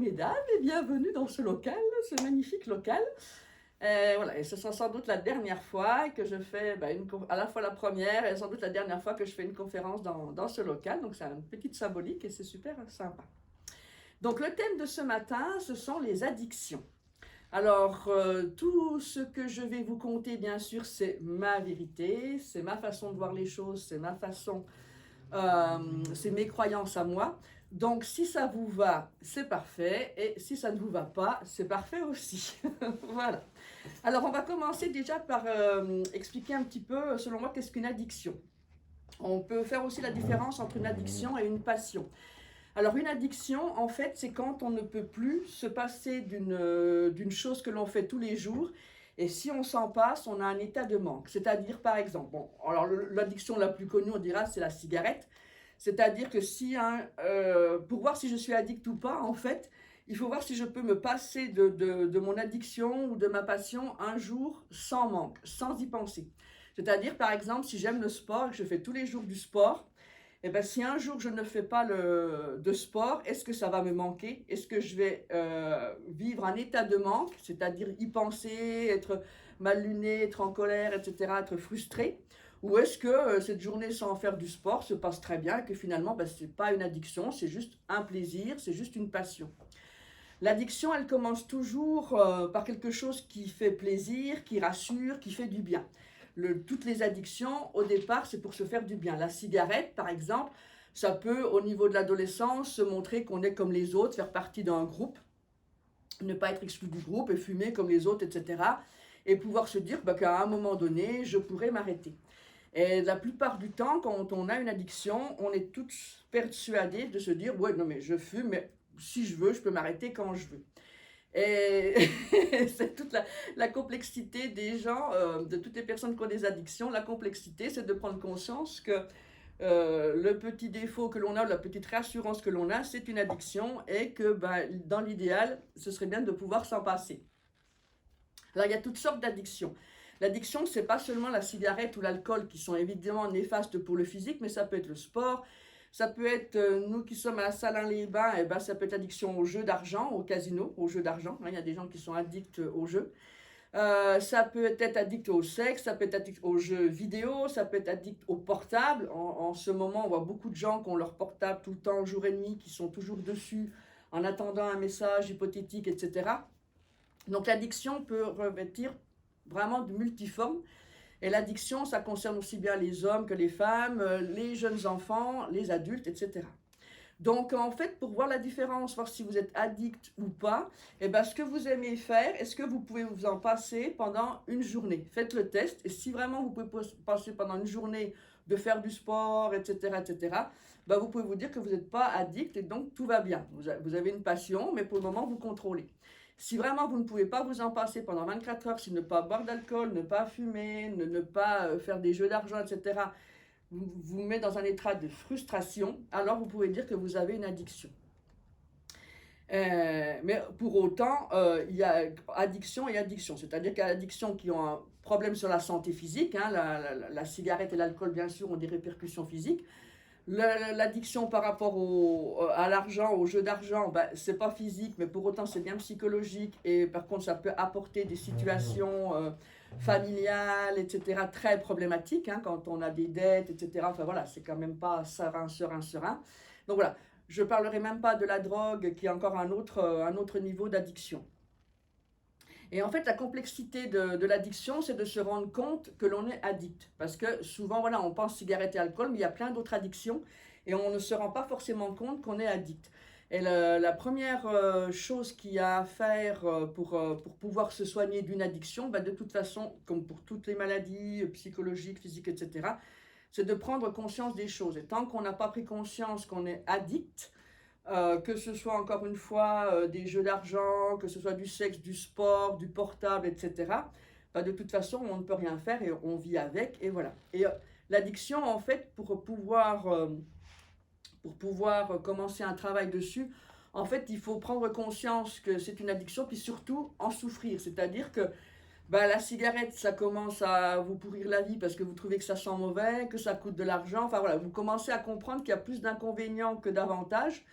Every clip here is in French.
mesdames et bienvenue dans ce local, ce magnifique local. Voilà, et ce sera sans doute la dernière fois que je fais à la fois la première et sans doute la dernière fois que je fais une conférence dans ce local. Donc c'est une petite symbolique et c'est super sympa. Donc le thème de ce matin, ce sont les addictions. Alors, tout ce que je vais vous conter, bien sûr, c'est ma vérité, c'est ma façon de voir les choses, c'est mes croyances à moi. Donc, si ça vous va, c'est parfait. Et si ça ne vous va pas, c'est parfait aussi. Voilà. Alors, on va commencer déjà par expliquer un petit peu, selon moi, qu'est-ce qu'une addiction. On peut faire aussi la différence entre une addiction et une passion. Alors, une addiction, en fait, c'est quand on ne peut plus se passer d'une chose que l'on fait tous les jours. Et si on s'en passe, on a un état de manque. C'est-à-dire, par exemple, bon, alors l'addiction la plus connue, on dira, c'est la cigarette. C'est-à-dire que pour voir si je suis addict ou pas, en fait, il faut voir si je peux me passer de mon addiction ou de ma passion un jour sans manque, sans y penser. C'est-à-dire, par exemple, si j'aime le sport, que je fais tous les jours du sport, et ben, si un jour je ne fais pas de sport, est-ce que ça va me manquer? Est-ce que je vais vivre un état de manque, c'est-à-dire y penser, être mal luné, être en colère, etc., être frustré? Ou est-ce que cette journée sans faire du sport se passe très bien et que finalement, ben, ce n'est pas une addiction, c'est juste un plaisir, c'est juste une passion? L'addiction, elle commence toujours par quelque chose qui fait plaisir, qui rassure, qui fait du bien. Toutes les addictions, au départ, c'est pour se faire du bien. La cigarette, par exemple, ça peut, au niveau de l'adolescence, se montrer qu'on est comme les autres, faire partie d'un groupe, ne pas être exclu du groupe et fumer comme les autres, etc. Et pouvoir se dire qu'à un moment donné, je pourrais m'arrêter. Et la plupart du temps, quand on a une addiction, on est tous persuadés de se dire, ouais, non mais je fume, mais si je veux, je peux m'arrêter quand je veux. Et c'est toute la complexité des gens, de toutes les personnes qui ont des addictions. La complexité, c'est de prendre conscience que le petit défaut que l'on a, la petite réassurance que l'on a, c'est une addiction et que dans l'idéal, ce serait bien de pouvoir s'en passer. Alors, il y a toutes sortes d'addictions. L'addiction, c'est pas seulement la cigarette ou l'alcool qui sont évidemment néfastes pour le physique, mais ça peut être le sport, ça peut être, nous qui sommes à Salins-les-Bains, et ben, ça peut être addiction aux jeux d'argent, au casino, aux jeux d'argent. Il y a des gens qui sont addicts aux jeux. Ça peut être addict au sexe, ça peut être addict aux jeux vidéo, ça peut être addict au portable. En ce moment, on voit beaucoup de gens qui ont leur portable tout le temps, jour et nuit, qui sont toujours dessus en attendant un message hypothétique, etc. Donc l'addiction peut revêtir vraiment de multiformes. Et l'addiction, ça concerne aussi bien les hommes que les femmes, les jeunes enfants, les adultes, etc. Donc en fait, pour voir la différence, voir si vous êtes addict ou pas, eh ben, ce que vous aimez faire, est-ce que vous pouvez vous en passer pendant une journée? Faites le test et si vraiment vous pouvez passer pendant une journée de faire du sport, etc., etc., ben, vous pouvez vous dire que vous n'êtes pas addict et donc tout va bien. Vous avez une passion, mais pour le moment, vous contrôlez. Si vraiment vous ne pouvez pas vous en passer pendant 24 heures, si ne pas boire d'alcool, ne pas fumer, ne pas faire des jeux d'argent, etc., vous met dans un état de frustration, alors vous pouvez dire que vous avez une addiction. Mais pour autant, il y a addiction et addiction. C'est-à-dire qu'il y a addiction qui ont un problème sur la santé physique. Hein, la cigarette et l'alcool, bien sûr, ont des répercussions physiques. L'addiction par rapport à l'argent, au jeu d'argent, ben, c'est pas physique, mais pour autant c'est bien psychologique. Et par contre, ça peut apporter des situations familiales, etc., très problématiques, hein, quand on a des dettes, etc. Enfin voilà, c'est quand même pas serein, serein, serein. Donc voilà, je parlerai même pas de la drogue, qui est encore un autre niveau d'addiction. Et en fait, la complexité de l'addiction, c'est de se rendre compte que l'on est addict. Parce que souvent, voilà, on pense cigarette et alcool, mais il y a plein d'autres addictions et on ne se rend pas forcément compte qu'on est addict. Et la première chose qu'il y a à faire pour pouvoir se soigner d'une addiction, de toute façon, comme pour toutes les maladies psychologiques, physiques, etc., c'est de prendre conscience des choses. Et tant qu'on n'a pas pris conscience qu'on est addict, que ce soit encore une fois des jeux d'argent, que ce soit du sexe, du sport, du portable, etc. De toute façon, on ne peut rien faire et on vit avec, et voilà. Et l'addiction, en fait, pour pouvoir commencer un travail dessus, en fait, il faut prendre conscience que c'est une addiction, puis surtout en souffrir. C'est-à-dire que la cigarette, ça commence à vous pourrir la vie parce que vous trouvez que ça sent mauvais, que ça coûte de l'argent. Enfin voilà, vous commencez à comprendre qu'il y a plus d'inconvénients que d'avantages.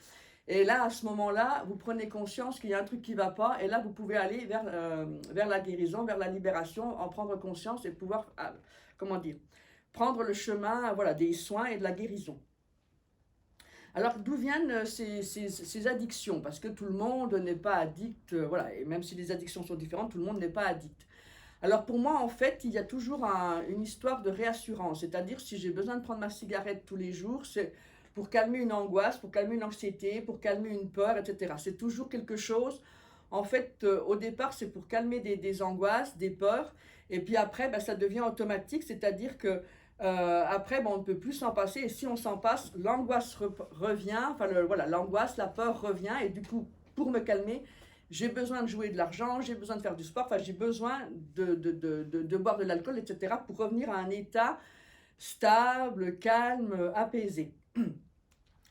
Et là, à ce moment-là, vous prenez conscience qu'il y a un truc qui ne va pas, et là, vous pouvez aller vers la guérison, vers la libération, en prendre conscience et pouvoir, comment dire, prendre le chemin, voilà, des soins et de la guérison. Alors, d'où viennent ces addictions? Parce que tout le monde n'est pas addict, voilà, et même si les addictions sont différentes, tout le monde n'est pas addict. Alors pour moi, en fait, il y a toujours une histoire de réassurance. C'est-à-dire, si j'ai besoin de prendre ma cigarette tous les jours, c'est pour calmer une angoisse, pour calmer une anxiété, pour calmer une peur, etc. C'est toujours quelque chose. En fait, au départ, c'est pour calmer des angoisses, des peurs. Et puis après, ben, ça devient automatique. C'est-à-dire que après, ben, on ne peut plus s'en passer. Et si on s'en passe, l'angoisse revient. Enfin, voilà, l'angoisse, la peur revient. Et du coup, pour me calmer, j'ai besoin de jouer de l'argent, j'ai besoin de faire du sport, enfin j'ai besoin de boire de l'alcool, etc. pour revenir à un état stable, calme, apaisé.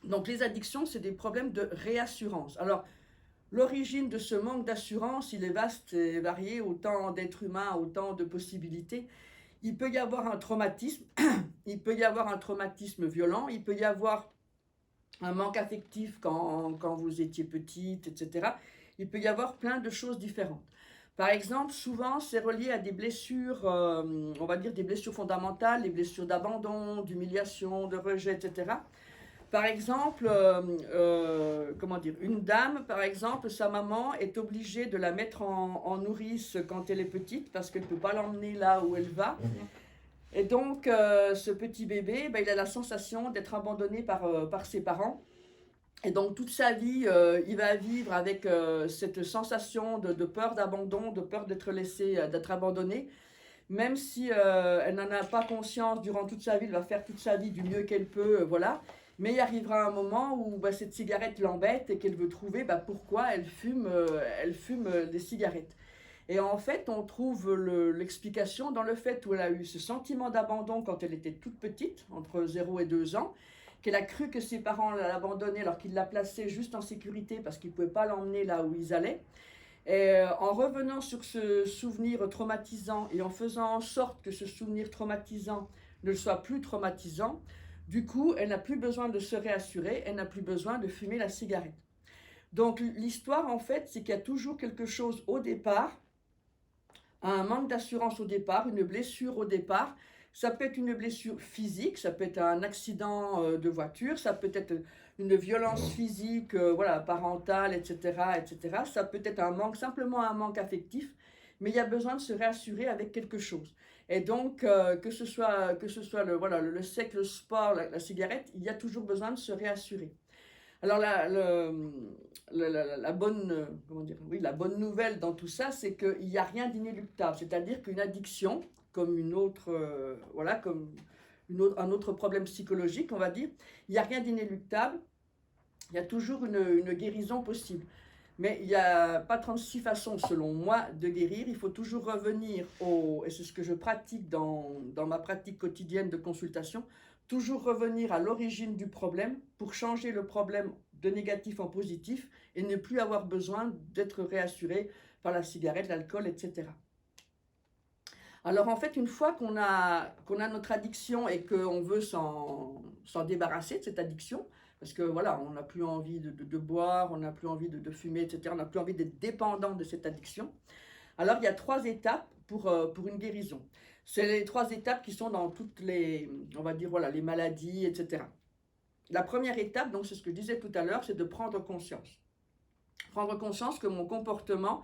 Donc les addictions, c'est des problèmes de réassurance. Alors l'origine de ce manque d'assurance, il est vaste et varié, autant d'êtres humains, autant de possibilités. Il peut y avoir un traumatisme, il peut y avoir un traumatisme violent, il peut y avoir un manque affectif quand vous étiez petite, etc. Il peut y avoir plein de choses différentes. Par exemple, souvent, c'est relié à des blessures, on va dire des blessures fondamentales, les blessures d'abandon, d'humiliation, de rejet, etc. Par exemple, comment dire, une dame, par exemple, sa maman est obligée de la mettre en nourrice quand elle est petite parce qu'elle ne peut pas l'emmener là où elle va. Et donc, ce petit bébé, ben, il a la sensation d'être abandonné par ses parents. Et donc, toute sa vie, il va vivre avec cette sensation de peur d'abandon, de peur d'être laissé, d'être abandonné. Même si elle n'en a pas conscience durant toute sa vie, elle va faire toute sa vie du mieux qu'elle peut, voilà. Mais il arrivera un moment où bah, cette cigarette l'embête et qu'elle veut trouver bah, pourquoi elle fume des cigarettes. Et en fait, on trouve l'explication dans le fait où elle a eu ce sentiment d'abandon quand elle était toute petite, entre 0 et 2 ans, qu'elle a cru que ses parents l'abandonnaient alors qu'ils la plaçaient juste en sécurité parce qu'ils ne pouvaient pas l'emmener là où ils allaient. Et en revenant sur ce souvenir traumatisant et en faisant en sorte que ce souvenir traumatisant ne soit plus traumatisant, du coup, elle n'a plus besoin de se réassurer, elle n'a plus besoin de fumer la cigarette. Donc l'histoire, en fait, c'est qu'il y a toujours quelque chose au départ, un manque d'assurance au départ, une blessure au départ. Ça peut être une blessure physique, ça peut être un accident de voiture, ça peut être une violence physique, voilà, parentale, etc., etc. Ça peut être un manque, simplement un manque affectif, mais il y a besoin de se réassurer avec quelque chose. Et donc, que ce soit voilà, le sexe, le sport, la cigarette, il y a toujours besoin de se réassurer. Alors la bonne, comment dire, oui, la bonne nouvelle dans tout ça, c'est qu'il n'y a rien d'inéluctable. C'est-à-dire qu'une addiction, comme une autre, voilà, comme un autre problème psychologique, on va dire, il n'y a rien d'inéluctable. Il y a toujours une guérison possible. Mais il n'y a pas 36 façons, selon moi, de guérir. Il faut toujours revenir et c'est ce que je pratique dans ma pratique quotidienne de consultation, toujours revenir à l'origine du problème pour changer le problème de négatif en positif et ne plus avoir besoin d'être réassuré par la cigarette, l'alcool, etc. Alors en fait, une fois qu'on a notre addiction et qu'on veut s'en débarrasser de cette addiction, parce que voilà, on n'a plus envie de boire, on n'a plus envie de fumer, etc., on n'a plus envie d'être dépendant de cette addiction, alors il y a 3 étapes pour une guérison. C'est les 3 étapes qui sont dans toutes les, on va dire, voilà, les maladies, etc. La première étape, donc c'est ce que je disais tout à l'heure, c'est de prendre conscience. Prendre conscience que mon comportement,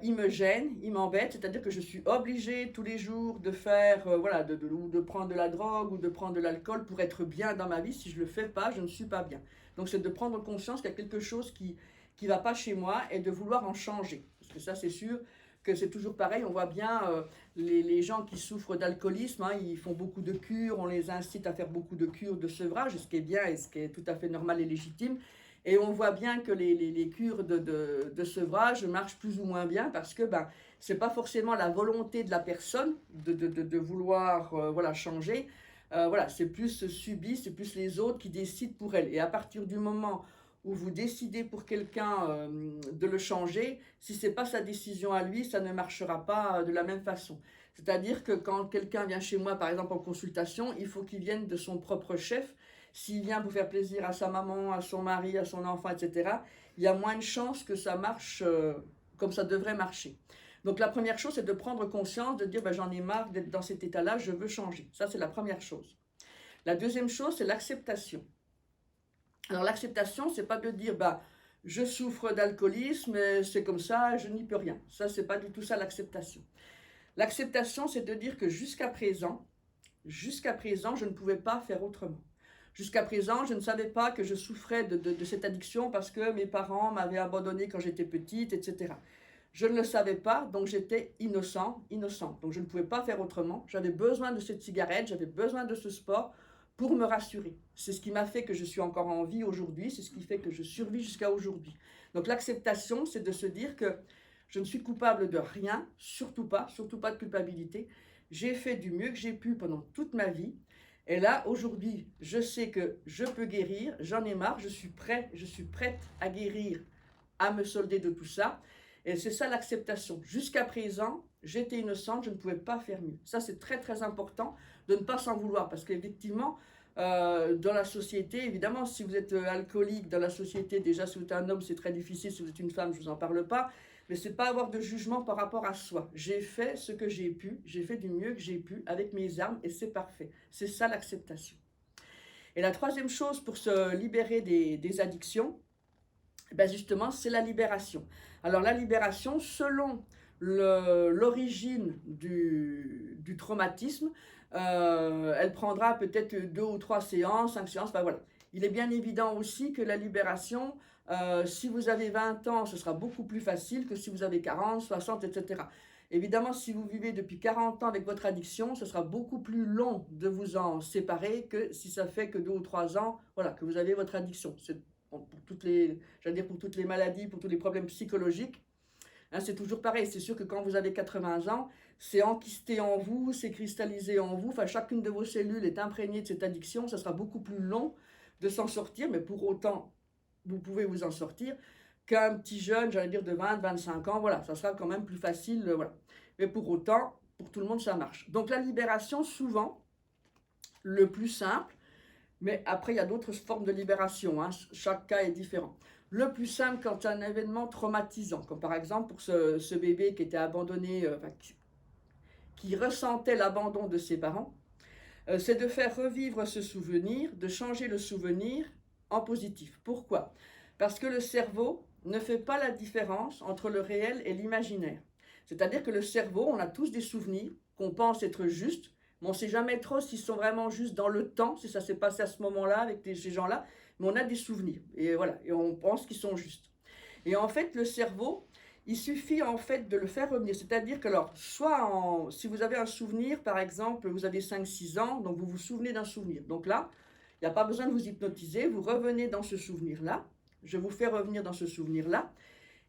il me gêne, il m'embête, c'est-à-dire que je suis obligée tous les jours de faire, voilà, de prendre de la drogue ou de prendre de l'alcool pour être bien dans ma vie. Si je ne le fais pas, je ne suis pas bien. Donc c'est de prendre conscience qu'il y a quelque chose qui ne va pas chez moi et de vouloir en changer. Parce que ça, c'est sûr que c'est toujours pareil. On voit bien les gens qui souffrent d'alcoolisme, hein, ils font beaucoup de cures, on les incite à faire beaucoup de cures de sevrage, ce qui est bien et ce qui est tout à fait normal et légitime. Et on voit bien que les cures de sevrage marchent plus ou moins bien parce que ben, ce n'est pas forcément la volonté de la personne de vouloir voilà, changer. Voilà, c'est plus subi, c'est plus les autres qui décident pour elle. Et à partir du moment où vous décidez pour quelqu'un de le changer, si ce n'est pas sa décision à lui, ça ne marchera pas de la même façon. C'est-à-dire que quand quelqu'un vient chez moi, par exemple en consultation, il faut qu'il vienne de son propre chef. s'il vient pour faire plaisir à sa maman, à son mari, à son enfant, etc., il y a moins de chances que ça marche comme ça devrait marcher. Donc la première chose, c'est de prendre conscience, de dire ben, j'en ai marre d'être dans cet état-là, je veux changer. Ça, c'est la première chose. La deuxième chose, c'est l'acceptation. Alors l'acceptation, c'est pas de dire bah, je souffre d'alcoolisme, c'est comme ça, je n'y peux rien. Ça, c'est pas du tout ça l'acceptation. L'acceptation, c'est de dire que jusqu'à présent, je ne pouvais pas faire autrement. Jusqu'à présent, je ne savais pas que je souffrais de cette addiction parce que mes parents m'avaient abandonné quand j'étais petite, etc. Je ne le savais pas, donc j'étais innocente. Donc je ne pouvais pas faire autrement. J'avais besoin de cette cigarette, j'avais besoin de ce sport pour me rassurer. C'est ce qui m'a fait que je suis encore en vie aujourd'hui, c'est ce qui fait que je survis jusqu'à aujourd'hui. Donc l'acceptation, c'est de se dire que je ne suis coupable de rien, surtout pas de culpabilité. J'ai fait du mieux que j'ai pu pendant toute ma vie. Et là, aujourd'hui, je sais que je peux guérir, j'en ai marre, je suis prête à guérir, à me solder de tout ça. Et c'est ça l'acceptation. Jusqu'à présent, j'étais innocente, je ne pouvais pas faire mieux. Ça, c'est très très important de ne pas s'en vouloir parce qu'effectivement, dans la société, évidemment, si vous êtes alcoolique dans la société, déjà si vous êtes un homme, c'est très difficile, si vous êtes une femme, je ne vous en parle pas, mais c'est pas avoir de jugement par rapport à soi. J'ai fait ce que j'ai pu, j'ai fait du mieux que j'ai pu avec mes armes et c'est parfait. C'est ça l'acceptation. Et la troisième chose pour se libérer des addictions, ben justement, c'est la libération. Alors la libération, selon l'origine du traumatisme, elle prendra peut-être 2 ou 3 séances, 5 séances, ben voilà. Il est bien évident aussi que la libération, si vous avez 20 ans, ce sera beaucoup plus facile que si vous avez 40, 60, etc. Évidemment, si vous vivez depuis 40 ans avec votre addiction, ce sera beaucoup plus long de vous en séparer que si ça fait que 2 ou 3 ans, voilà, que vous avez votre addiction. C'est pour toutes les, j'allais dire pour toutes les maladies, pour tous les problèmes psychologiques, hein, c'est toujours pareil. C'est sûr que quand vous avez 80 ans, c'est enquisté en vous, c'est cristallisé en vous. Enfin, chacune de vos cellules est imprégnée de cette addiction. Ça sera beaucoup plus long de s'en sortir, mais pour autant, vous pouvez vous en sortir qu'un petit jeune, j'allais dire de 20, 25 ans. Voilà, ça sera quand même plus facile. Voilà. Mais pour autant, pour tout le monde, ça marche. Donc la libération, souvent, le plus simple, mais après, il y a d'autres formes de libération, hein. Chaque cas est différent. Le plus simple, quand il y a un événement traumatisant, comme par exemple pour ce bébé qui était abandonné, qui ressentait l'abandon de ses parents, c'est de faire revivre ce souvenir, de changer le souvenir en positif. Pourquoi? Parce que le cerveau ne fait pas la différence entre le réel et l'imaginaire. C'est-à-dire que le cerveau, on a tous des souvenirs qu'on pense être justes, mais on ne sait jamais trop s'ils sont vraiment justes dans le temps, si ça s'est passé à ce moment-là avec ces gens-là, mais on a des souvenirs, et voilà, et on pense qu'ils sont justes. Et en fait, le cerveau, il suffit en fait de le faire revenir, c'est-à-dire que alors, si vous avez un souvenir, par exemple, vous avez 5-6 ans, donc vous vous souvenez d'un souvenir, donc là, il n'y a pas besoin de vous hypnotiser, vous revenez dans ce souvenir-là, je vous fais revenir dans ce souvenir-là,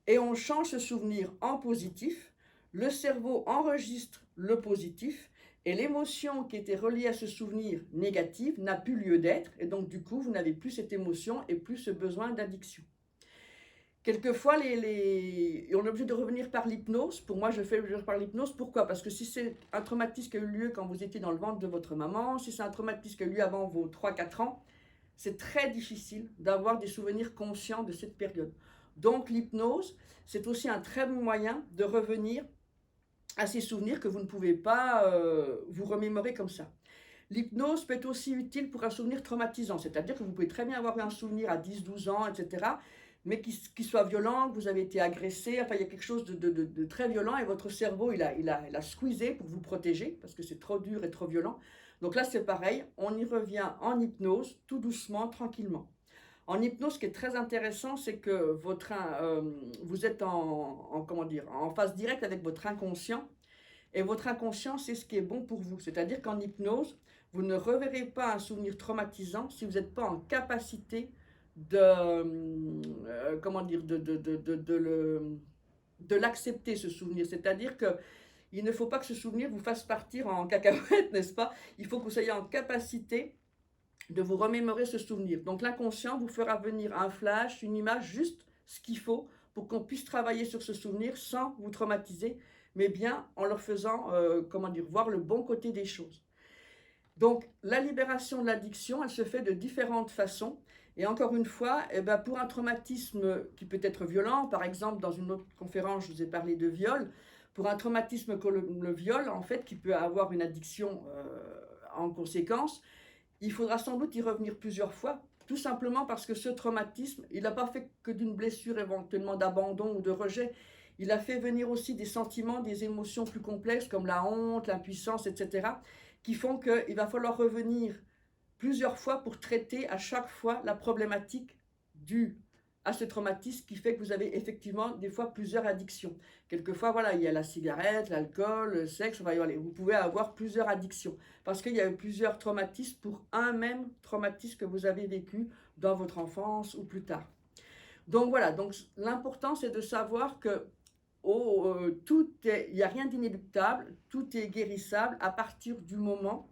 et on change ce souvenir en positif, le cerveau enregistre le positif, et l'émotion qui était reliée à ce souvenir négatif n'a plus lieu d'être, et donc du coup, vous n'avez plus cette émotion et plus ce besoin d'addiction. Quelquefois, on est obligé de revenir par l'hypnose. Pour moi, je fais par l'hypnose. Pourquoi? Parce que si c'est un traumatisme qui a eu lieu quand vous étiez dans le ventre de votre maman, si c'est un traumatisme qui a eu lieu avant vos 3-4 ans, c'est très difficile d'avoir des souvenirs conscients de cette période. Donc l'hypnose, c'est aussi un très bon moyen de revenir à ces souvenirs que vous ne pouvez pas vous remémorer comme ça. L'hypnose peut être aussi utile pour un souvenir traumatisant, c'est-à-dire que vous pouvez très bien avoir eu un souvenir à 10-12 ans, etc., mais qui soit violent, que vous avez été agressé, enfin il y a quelque chose de très violent et votre cerveau il a squeezé pour vous protéger parce que c'est trop dur et trop violent. Donc là c'est pareil, on y revient en hypnose, tout doucement, tranquillement. En hypnose, ce qui est très intéressant, c'est que vous êtes comment dire, en phase directe avec votre inconscient. Et votre inconscient, c'est ce qui est bon pour vous. C'est-à-dire qu'en hypnose, vous ne reverrez pas un souvenir traumatisant si vous n'êtes pas en capacité comment dire, de l'accepter, ce souvenir. C'est-à-dire que il ne faut pas que ce souvenir vous fasse partir en cacahuète, n'est-ce pas? Il faut que vous soyez en capacité de vous remémorer ce souvenir. Donc l'inconscient vous fera venir un flash, une image, juste ce qu'il faut pour qu'on puisse travailler sur ce souvenir sans vous traumatiser, mais bien en leur faisant, comment dire, voir le bon côté des choses. Donc, la libération de l'addiction, elle se fait de différentes façons. Et encore une fois, eh ben, pour un traumatisme qui peut être violent, par exemple, dans une autre conférence, je vous ai parlé de viol. Pour un traumatisme comme le viol, en fait, qui peut avoir une addiction en conséquence, il faudra sans doute y revenir plusieurs fois, tout simplement parce que ce traumatisme, il n'a pas fait que d'une blessure éventuellement d'abandon ou de rejet. Il a fait venir aussi des sentiments, des émotions plus complexes comme la honte, l'impuissance, etc., qui font qu'il va falloir revenir plusieurs fois pour traiter à chaque fois la problématique due à ce traumatisme qui fait que vous avez effectivement des fois plusieurs addictions. Quelquefois, voilà, il y a la cigarette, l'alcool, le sexe, enfin, voilà, vous pouvez avoir plusieurs addictions parce qu'il y a eu plusieurs traumatismes pour un même traumatisme que vous avez vécu dans votre enfance ou plus tard. Donc voilà, donc l'important c'est de savoir que il n'y a rien d'inéluctable, tout est guérissable à partir du moment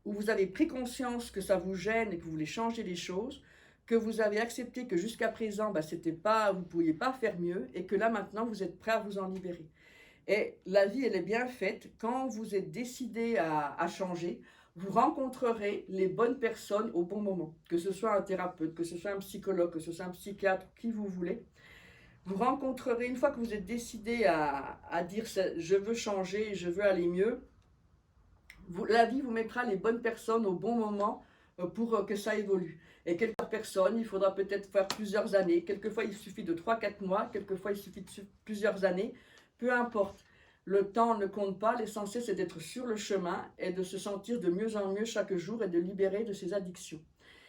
où vous avez pris conscience que ça vous gêne et que vous voulez changer les choses, que vous avez accepté que jusqu'à présent, c'était pas, vous ne pouviez pas faire mieux, et que là maintenant, vous êtes prêt à vous en libérer. Et la vie, elle est bien faite. Quand vous êtes décidé à changer, vous rencontrerez les bonnes personnes au bon moment. Que ce soit un thérapeute, que ce soit un psychologue, que ce soit un psychiatre, qui vous voulez. Vous rencontrerez, une fois que vous êtes décidé à dire « je veux changer, je veux aller mieux », la vie vous mettra les bonnes personnes au bon moment pour que ça évolue. Et quelques personnes, il faudra peut-être faire plusieurs années. Quelquefois, il suffit de 3-4 mois. Quelquefois, il suffit de plusieurs années. Peu importe. Le temps ne compte pas. L'essentiel, c'est d'être sur le chemin et de se sentir de mieux en mieux chaque jour et de libérer de ses addictions.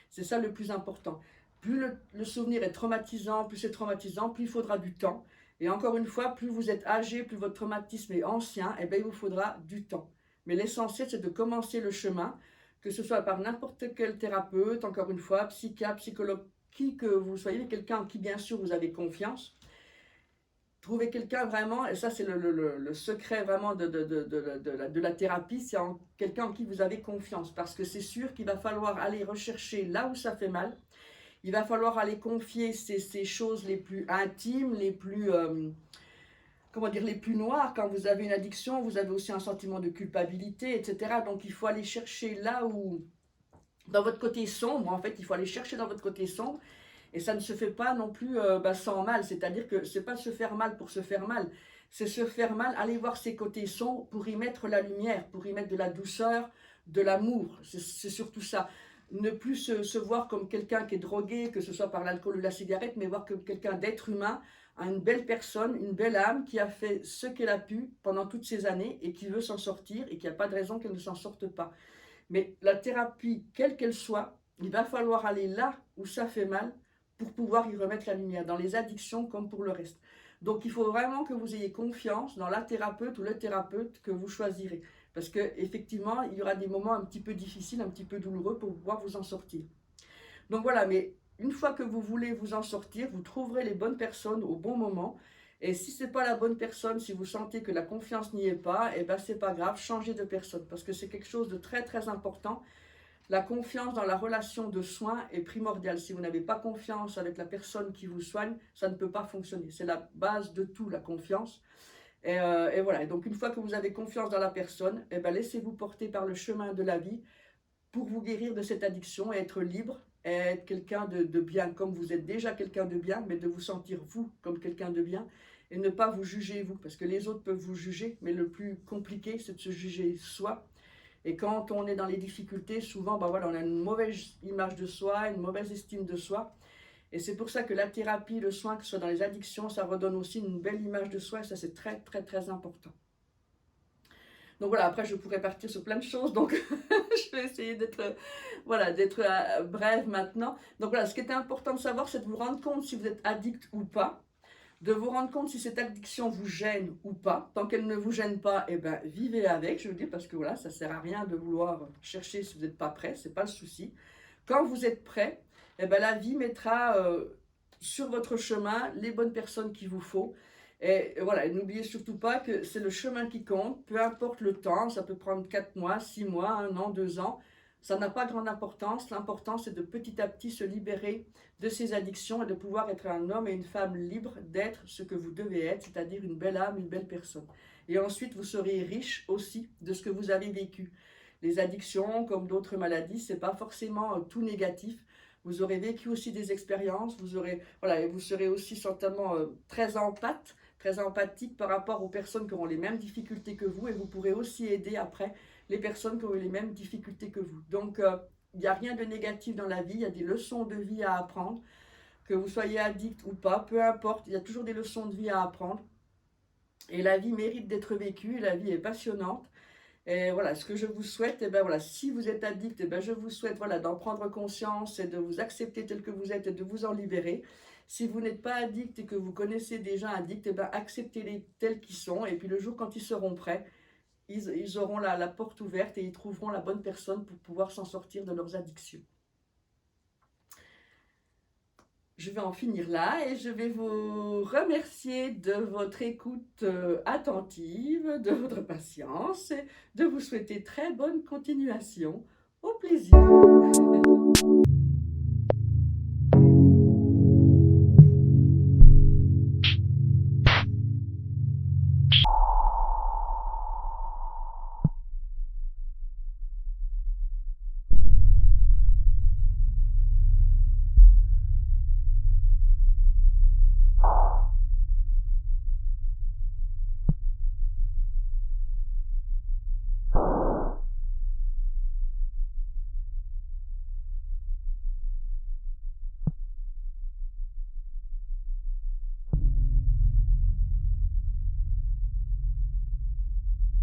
C'est ça le plus important. Plus le souvenir est traumatisant, plus c'est traumatisant, plus il faudra du temps. Et encore une fois, plus vous êtes âgé, plus votre traumatisme est ancien, et bien il vous faudra du temps. Mais l'essentiel, c'est de commencer le chemin, que ce soit par n'importe quel thérapeute, encore une fois, psychiatre, psychologue, qui que vous soyez, quelqu'un en qui, bien sûr, vous avez confiance. Trouvez quelqu'un vraiment, et ça, c'est le secret vraiment de la thérapie, c'est quelqu'un en qui vous avez confiance. Parce que c'est sûr qu'il va falloir aller rechercher là où ça fait mal. Il va falloir aller confier ces choses les plus intimes, les plus... comment dire, les plus noirs. Quand vous avez une addiction, vous avez aussi un sentiment de culpabilité, etc. Donc il faut aller chercher là où, dans votre côté sombre, en fait, il faut aller chercher dans votre côté sombre. Et ça ne se fait pas non plus sans mal. C'est-à-dire que c'est pas se faire mal pour se faire mal. C'est se faire mal, aller voir ses côtés sombres pour y mettre la lumière, pour y mettre de la douceur, de l'amour. C'est surtout ça. Ne plus se voir comme quelqu'un qui est drogué, que ce soit par l'alcool ou la cigarette, mais voir comme quelqu'un d'être humain, une belle personne, une belle âme qui a fait ce qu'elle a pu pendant toutes ces années et qui veut s'en sortir et qui n'a pas de raison qu'elle ne s'en sorte pas. Mais la thérapie, quelle qu'elle soit, il va falloir aller là où ça fait mal pour pouvoir y remettre la lumière, dans les addictions comme pour le reste. Donc il faut vraiment que vous ayez confiance dans la thérapeute ou le thérapeute que vous choisirez. Parce qu'effectivement, il y aura des moments un petit peu difficiles, un petit peu douloureux pour pouvoir vous en sortir. Donc voilà, mais une fois que vous voulez vous en sortir, vous trouverez les bonnes personnes au bon moment. Et si ce n'est pas la bonne personne, si vous sentez que la confiance n'y est pas, eh ben c'est pas grave, changez de personne. Parce que c'est quelque chose de très très important. La confiance dans la relation de soins est primordiale. Si vous n'avez pas confiance avec la personne qui vous soigne, ça ne peut pas fonctionner. C'est la base de tout, la confiance. Et voilà. Et donc une fois que vous avez confiance dans la personne, eh ben laissez-vous porter par le chemin de la vie pour vous guérir de cette addiction et être libre, et être quelqu'un de bien comme vous êtes déjà quelqu'un de bien, mais de vous sentir vous comme quelqu'un de bien et ne pas vous juger vous, parce que les autres peuvent vous juger, mais le plus compliqué c'est de se juger soi. Et quand on est dans les difficultés, souvent voilà, on a une mauvaise image de soi, une mauvaise estime de soi. Et c'est pour ça que la thérapie, le soin, que ce soit dans les addictions, ça redonne aussi une belle image de soi, et ça c'est très très très important. Donc voilà, après je pourrais partir sur plein de choses, donc je vais essayer d'être voilà, brève maintenant. Donc voilà, ce qui était important de savoir, c'est de vous rendre compte si vous êtes addict ou pas, de vous rendre compte si cette addiction vous gêne ou pas. Tant qu'elle ne vous gêne pas, eh ben, vivez avec, je veux dire, parce que voilà, ça ne sert à rien de vouloir chercher si vous n'êtes pas prêt, ce n'est pas le souci. Quand vous êtes prêt, eh ben, la vie mettra sur votre chemin les bonnes personnes qu'il vous faut. Et voilà, n'oubliez surtout pas que c'est le chemin qui compte, peu importe le temps, ça peut prendre 4 mois, 6 mois, 1 an, 2 ans, ça n'a pas grande importance. L'important, c'est de petit à petit se libérer de ces addictions et de pouvoir être un homme et une femme libres d'être ce que vous devez être, c'est-à-dire une belle âme, une belle personne. Et ensuite, vous serez riche aussi de ce que vous avez vécu. Les addictions, comme d'autres maladies, c'est pas forcément tout négatif. Vous aurez vécu aussi des expériences, vous aurez, voilà, et vous serez aussi certainement très empathique par rapport aux personnes qui auront les mêmes difficultés que vous, et vous pourrez aussi aider après les personnes qui ont eu les mêmes difficultés que vous. Donc, il n'y a rien de négatif dans la vie, il y a des leçons de vie à apprendre, que vous soyez addict ou pas, peu importe, il y a toujours des leçons de vie à apprendre. Et la vie mérite d'être vécue, la vie est passionnante. Et voilà, ce que je vous souhaite, et ben voilà, si vous êtes addict, et ben je vous souhaite voilà, d'en prendre conscience et de vous accepter tel que vous êtes et de vous en libérer. Si vous n'êtes pas addict et que vous connaissez des gens addicts, et ben acceptez-les tels qu'ils sont. Et puis le jour quand ils seront prêts, ils auront la porte ouverte et ils trouveront la bonne personne pour pouvoir s'en sortir de leurs addictions. Je vais en finir là et je vais vous remercier de votre écoute attentive, de votre patience, et de vous souhaiter très bonne continuation. Au plaisir.